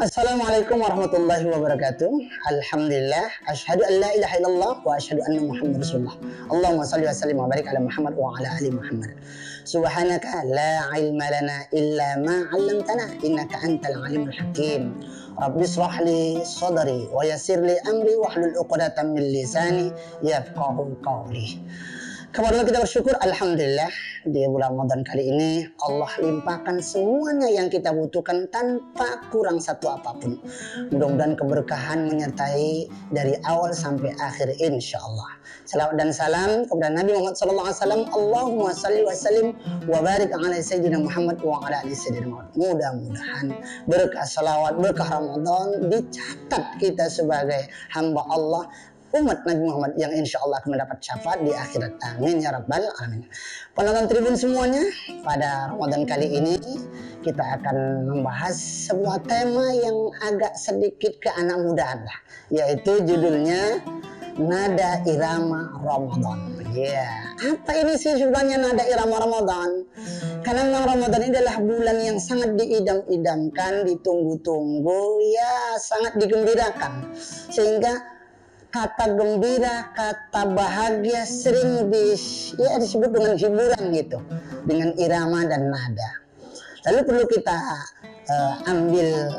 Assalamualaikum warahmatullahi wabarakatuh. Alhamdulillah, asyhadu an la ilaha illallah wa asyhadu anna Muhammadar Rasulullah. Allahumma shalli wa sallim wa barik ala Muhammad wa ala ali Muhammad. Subhanaka la ilma lana illa ma 'allamtana innaka antal alimul hakim. Rabbi shrah li sadri wa yassir li amri wahlul 'uqdatam min lisani yafqahu qawli. Kepada kita bersyukur, alhamdulillah di bulan Ramadan kali ini Allah limpahkan semuanya yang kita butuhkan tanpa kurang satu apapun. Mudah-mudahan keberkahan menyertai dari awal sampai akhir insyaallah. Salawat dan salam kepada Nabi Muhammad SAW. Allahumma salli wa sallim wa barik ala Sayyidina Muhammad wa ala ali Sayyidina Muhammad. Mudah-mudahan berkah salawat, berkah Ramadan dicatat kita sebagai hamba Allah, umat Nabi Muhammad yang insya Allah akan mendapat syafaat di akhirat. Amin ya rabbal alamin. Penonton Tribun semuanya, pada Ramadan kali ini kita akan membahas sebuah tema yang agak sedikit ke anak mudaan lah, yaitu judulnya nada irama Ramadan. Ya, apa ini sih sebenarnya nada irama Ramadan? Karena memang Ramadan ini adalah bulan yang sangat diidam-idamkan, ditunggu-tunggu, ya sangat digembirakan, sehingga kata gembira, kata bahagia sering disebut dengan hiburan gitu, dengan irama dan nada. Lalu perlu kita ambil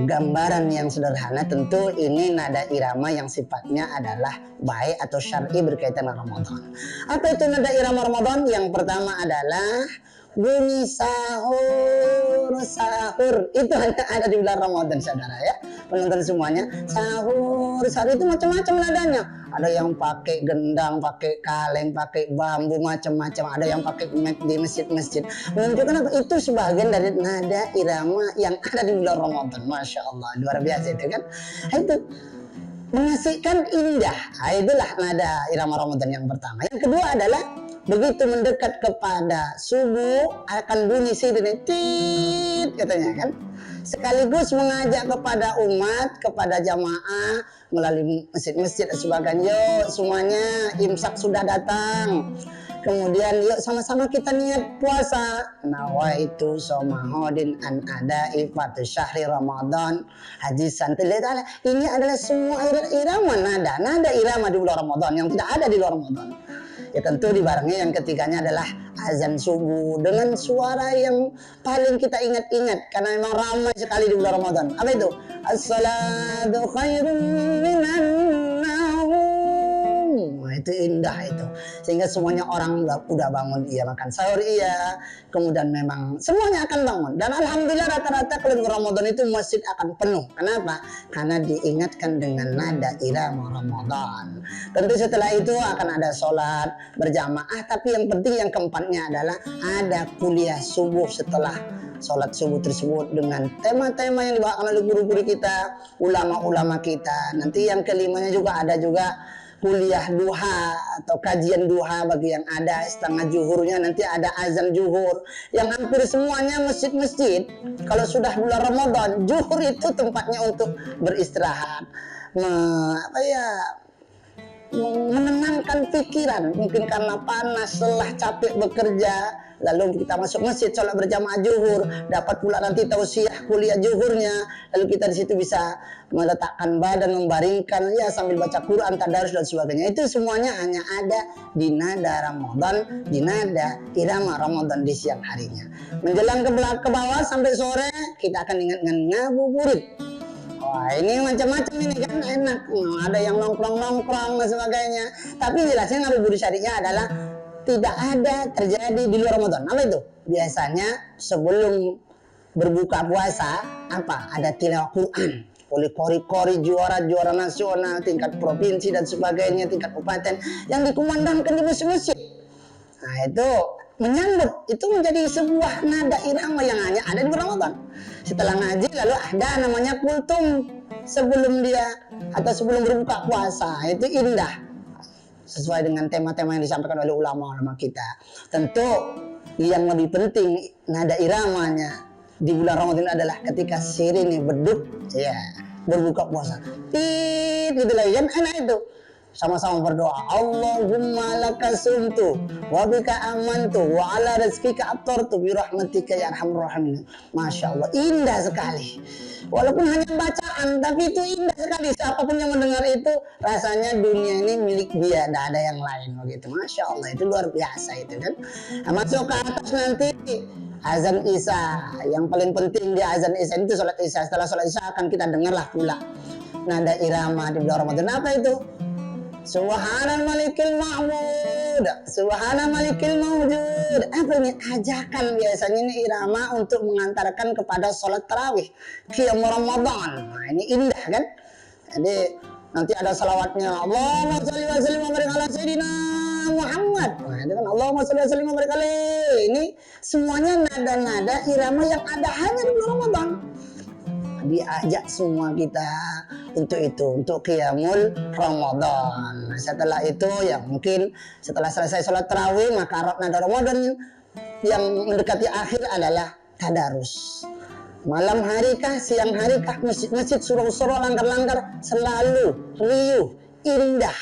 gambaran yang sederhana. Tentu ini nada irama yang sifatnya adalah baik atau syar'i berkaitan dengan Ramadan. Apa itu nada irama Ramadan? Yang pertama adalah bunyi sahur. Itu hanya ada di bulan Ramadan, saudara ya. Penonton semuanya, sahur itu macam-macam nadanya. Ada yang pakai gendang, pakai kaleng, pakai bambu, macam-macam. Ada yang pakai mic di masjid-masjid. Menunjukkan apa? Itu sebagian dari nada irama yang ada di bulan Ramadan. Masya Allah, luar biasa itu kan. Itu mengasihkan, indah. Itulah nada irama Ramadan yang pertama. Yang kedua adalah begitu mendekat kepada subuh akan bunyi sirine tit katanya kan, sekaligus mengajak kepada umat, kepada jamaah melalui masjid-masjid dan sebagainya. Yuk semuanya, imsak sudah datang. Kemudian yuk sama-sama kita niat puasa. Nawaitu somahodin an ada ifatu syahri Ramadan haji santai. Ini adalah semua irama nada irama di bulan Ramadan yang tidak ada di luar Ramadan. Ya tentu dibarengi yang ketiganya adalah azan subuh dengan suara yang paling kita ingat-ingat karena memang ramai sekali di bulan Ramadan. Apa itu? As-salatu khairun minan naum. Itu indah itu. Sehingga semuanya orang udah bangun, iya makan sahur, iya. Kemudian memang semuanya akan bangun. Dan alhamdulillah rata-rata kalau Ramadan itu masjid akan penuh. Kenapa? Karena diingatkan dengan nada irama Ramadan. Tentu setelah itu akan ada sholat berjamaah. Tapi yang penting yang keempatnya adalah ada kuliah subuh setelah sholat subuh tersebut dengan tema-tema yang dibawakan oleh guru-guru kita, ulama-ulama kita. Nanti yang kelimanya juga ada juga kuliah duha atau kajian duha bagi yang ada setengah zuhurnya, nanti ada azan zuhur yang hampir semuanya masjid-masjid kalau sudah bulan Ramadan zuhur itu tempatnya untuk beristirahat, menenangkan pikiran, mungkin karena panas, lelah, capek bekerja. Lalu kita masuk masjid, sholat berjamaah zuhur, dapat pula nanti tausiah kuliah zuhurnya. Lalu kita di situ bisa meletakkan badan, membaringkan, ya sambil baca Quran, tadarus dan sebagainya. Itu semuanya hanya ada di nada Ramadan, di nada irama Ramadan di siang harinya. Menjelang ke bawah sampai sore kita akan ingat dengan ngabuburit. Wah ini macam-macam ini kan enak. Ada yang nongkrong-nongkrong dan sebagainya. Tapi jelasnya ngabuburit syariahnya adalah tidak ada terjadi di luar Ramadan. Apa itu? Biasanya sebelum berbuka puasa ada tilawah Quran oleh kori-kori juara-juara nasional, tingkat provinsi dan sebagainya, tingkat kabupaten yang dikumandangkan di masjid-masjid. Nah itu menyambut, itu menjadi sebuah nada irama yang hanya ada di bulan Ramadan. Setelah ngaji lalu ada namanya kultum sebelum dia atau sebelum berbuka puasa. Itu indah sesuai dengan tema-tema yang disampaikan oleh ulama-ulama kita. Tentu yang lebih penting nada iramanya di bulan Ramadan adalah ketika sirine beduk, ya berbuka puasa. Tit gitu lagi kan enak itu. Sama-sama berdoa. Allahumma laka sumtu wa bika amantu wa ala rizqika aftartu bi rahmatika ya arhamar rahimin. Masya Allah, indah sekali. Walaupun hanya bacaan, tapi itu indah sekali. Siapapun yang mendengar itu, rasanya dunia ini milik dia, tidak ada yang lain begitu. Masya Allah, itu luar biasa itu kan. Nah, masuk ke atas nanti azan Isya. Yang paling penting di azan Isya itu sholat Isya. Setelah sholat Isya akan kita dengarlah pula nada irama di bulan Ramadan. Apa itu? Subhanal malikil ma'mud, subhanal malikil mawjud. Apa ini? Ajakan biasanya ini irama untuk mengantarkan kepada sholat tarawih qiyam Ramadan. Nah, ini indah kan? Jadi nanti ada salawatnya, Allahumma sholli wa sallim wa barik ala sayyidina Muhammad. Nah, itu kan Allahumma sholli wa sallim wa barik ala. Ini semuanya nada-nada irama yang ada hanya di bulan Ramadan. Diajak semua kita untuk itu, untuk qiyamul Ramadan. Nah, setelah itu ya mungkin setelah selesai sholat tarawih maka nada Ramadan yang mendekati akhir adalah tadarus. Malam hari kah, siang hari kah, masjid surau-surau, langgar-langgar selalu riuh, indah,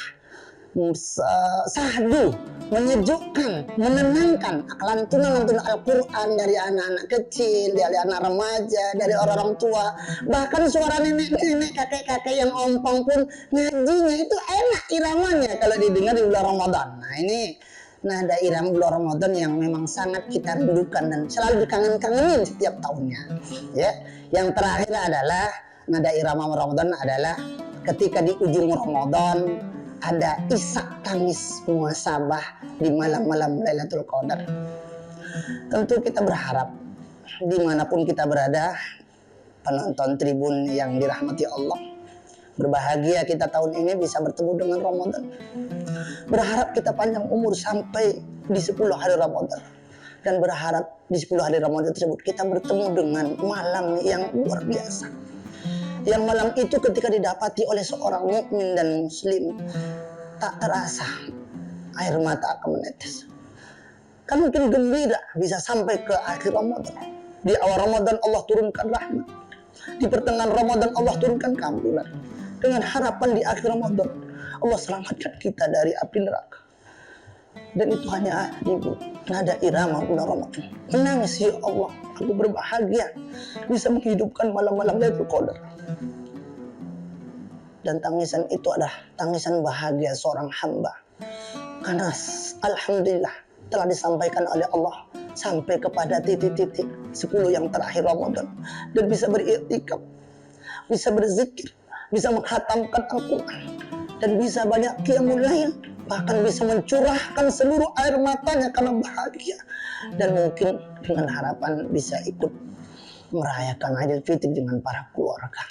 sahdu, menyejukkan, menenangkan. Lantunan Al-Quran dari anak-anak kecil, dari anak remaja, dari orang-orang tua, bahkan suara nenek-nenek, kakek-kakek yang ompong pun ngajinya itu enak iramanya kalau didengar di bulan Ramadan. Nah, ini nada irama bulan Ramadan yang memang sangat kita rindukan dan selalu dikangen-kangenin setiap tahunnya. Ya, yang terakhir adalah nada irama Ramadan adalah ketika di ujung Ramadan ada isak tangis muhasabah di malam-malam Lailatul Qadar. Tentu kita berharap dimanapun kita berada, penonton tribun yang dirahmati Allah, berbahagia kita tahun ini bisa bertemu dengan Ramadan. Berharap kita panjang umur sampai di 10 hari Ramadan. Dan berharap di 10 hari Ramadan tersebut kita bertemu dengan malam yang luar biasa. Yang malam itu ketika didapati oleh seorang mukmin dan muslim, tak terasa air mata akan menetes. Kan mungkin gembira bisa sampai ke akhir Ramadan. Di awal Ramadan Allah turunkan rahmat. Di pertengahan Ramadan Allah turunkan keampunan. Dengan harapan di akhir Ramadan Allah selamatkan kita dari api neraka. Dan itu hanya di nada irama bulan Ramadan. Menangis, ya Allah, aku berbahagia bisa menghidupkan malam-malam Lailatul Qadar. Dan tangisan itu adalah tangisan bahagia seorang hamba. Karena alhamdulillah telah disampaikan oleh Allah sampai kepada titik-titik 10 yang terakhir Ramadan. Dan bisa beriktikaf, bisa berzikir, bisa menghatamkan Al-Quran, dan bisa banyak qiyamul lail, bahkan bisa mencurahkan seluruh air matanya karena bahagia. Dan mungkin dengan harapan bisa ikut merayakan Idul Fitri dengan para keluarga.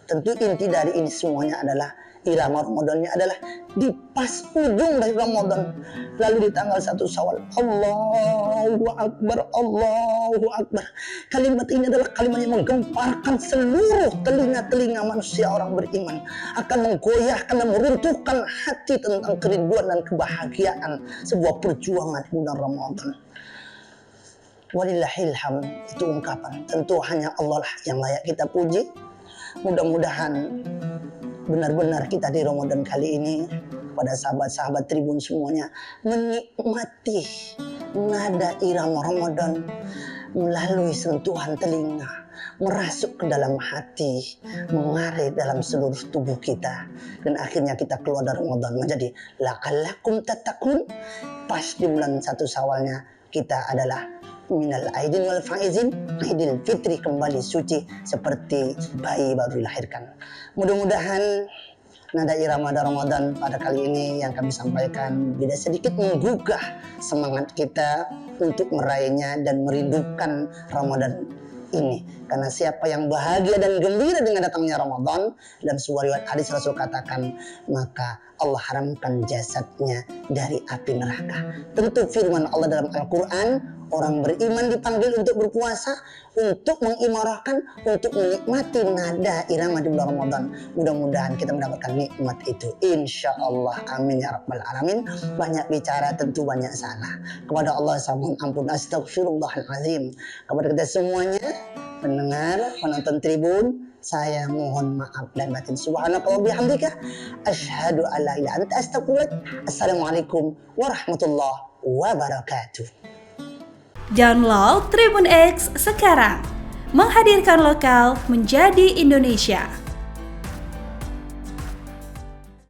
Tentu inti dari ini semuanya adalah irama Ramadannya adalah di pas ujung dari Ramadan, lalu di tanggal 1 Syawal, Allahu Akbar, Allahu Akbar. Kalimat ini adalah kalimat yang menggemparkan seluruh telinga-telinga manusia orang beriman, akan menggoyahkan dan meruntuhkan hati tentang kerinduan dan kebahagiaan sebuah perjuangan bulan Ramadan. Walillahilham, itu ungkapan. Tentu hanya Allah lah yang layak kita puji. Mudah-mudahan benar-benar kita di Ramadan kali ini, pada sahabat-sahabat tribun semuanya, menikmati nada irama Ramadan melalui sentuhan telinga, merasuk ke dalam hati, mengalir dalam seluruh tubuh kita, dan akhirnya kita keluar dari Ramadan menjadi la'allakum tattaqun. Pas di bulan 1 Syawalnya kita adalah minal aidin wal faizin, Idul Fitri kembali suci seperti bayi baru dilahirkan. Mudah-mudahan nada irama Ramadan pada kali ini yang kami sampaikan bisa sedikit menggugah semangat kita untuk meraihnya dan merindukan Ramadan ini. Karena siapa yang bahagia dan gembira dengan datangnya Ramadan, dalam sebuah riwayat hadis Rasul katakan, maka Allah haramkan jasadnya dari api neraka. Tentu firman Allah dalam Al-Quran, orang beriman dipanggil untuk berpuasa, untuk mengimarahkan, untuk menikmati nada irama di bulan Ramadan. Mudah-mudahan kita mendapatkan nikmat itu, insya Allah. Amin ya rabbal alamin. Banyak bicara tentu banyak salah. Kepada Allah saya mohon ampun, astagfirullahaladzim. Kepada kita semuanya, pendengar, penonton tribun, Saya mohon maaf dan batin. Subhanakallah bihamdika asyhadu alla ilaha illa anta astaghfiruka. Assalamualaikum warahmatullahi wabarakatuh. Download Tribun X sekarang. Menghadirkan lokal menjadi Indonesia.